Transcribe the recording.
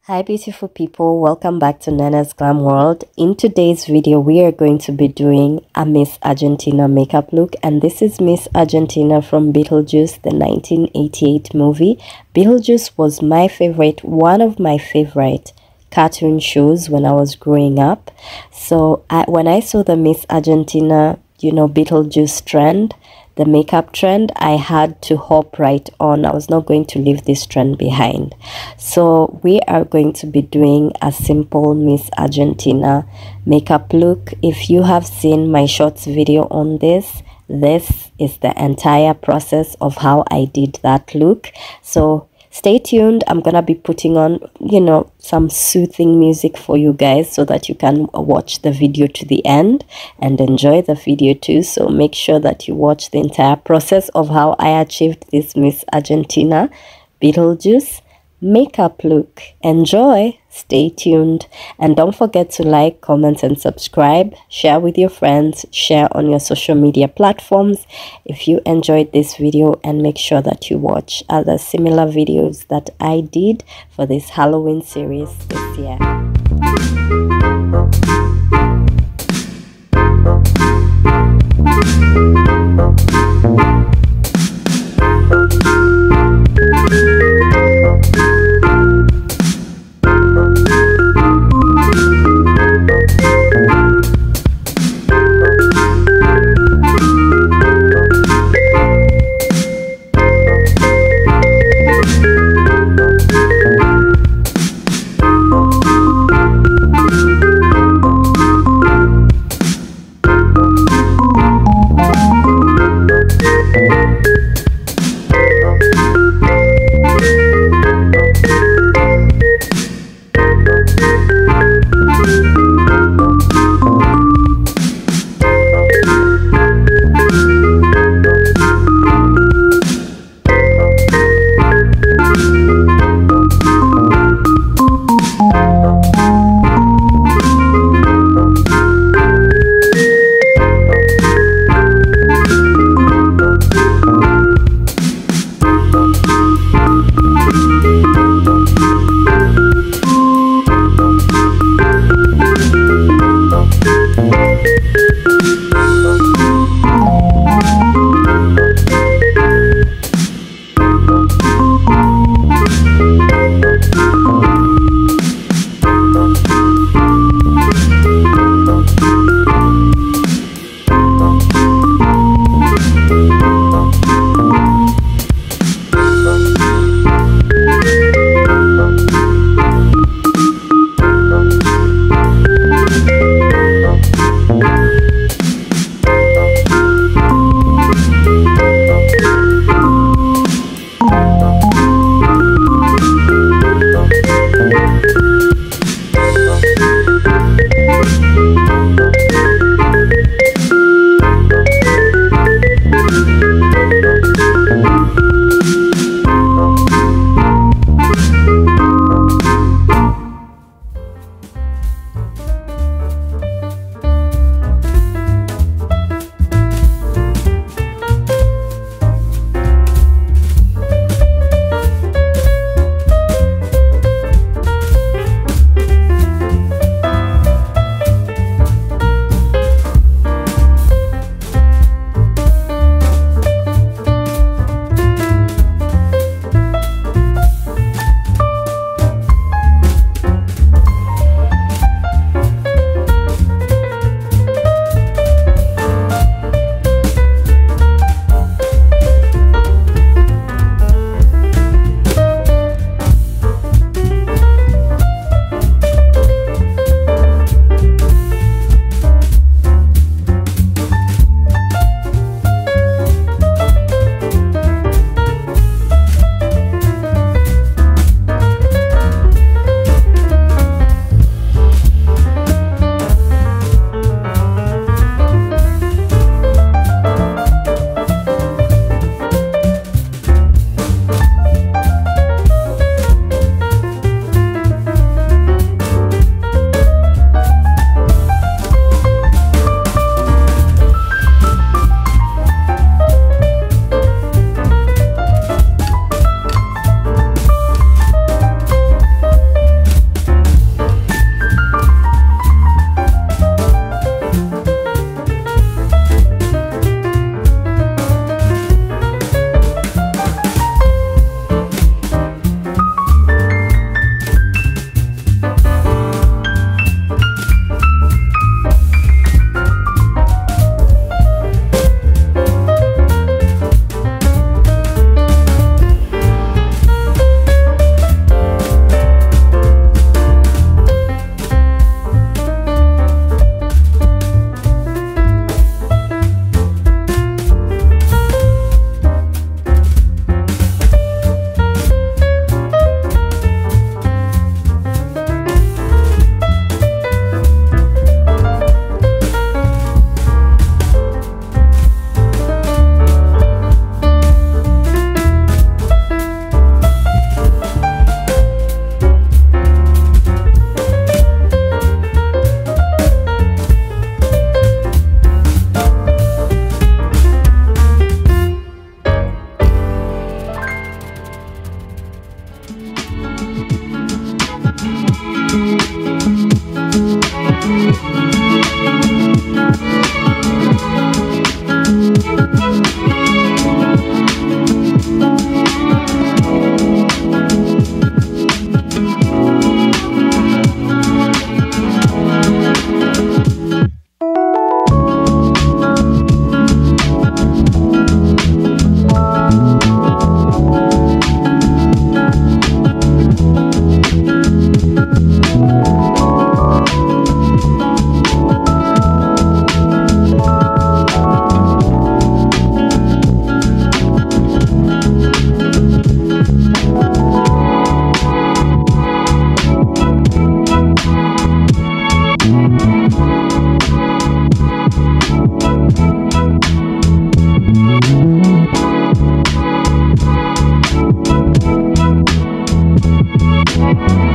Hi beautiful people, welcome back to Nana's Glam World. In today's video we are going to be doing a Miss Argentina makeup look, and this is Miss Argentina from Beetlejuice, the 1988 movie. Beetlejuice was my favorite, one of my favorite cartoon shows when I was growing up. So when I saw the Miss Argentina, Beetlejuice trend, the makeup trend, I had to hop right on. I was not going to leave this trend behind. So we are going to be doing a simple Miss Argentina makeup look. If you have seen my shorts video on this is the entire process of how I did that look. So stay tuned. I'm gonna be putting on some soothing music for you guys so that you can watch the video to the end and enjoy the video too. So make sure that you watch the entire process of how I achieved this Miss Argentina Beetlejuice makeup look. Enjoy, stay tuned, and don't forget to like, comment and subscribe. Share with your friends, share on your social media platforms if you enjoyed this video, and make sure that you watch other similar videos that I did for this Halloween series this year. Bye.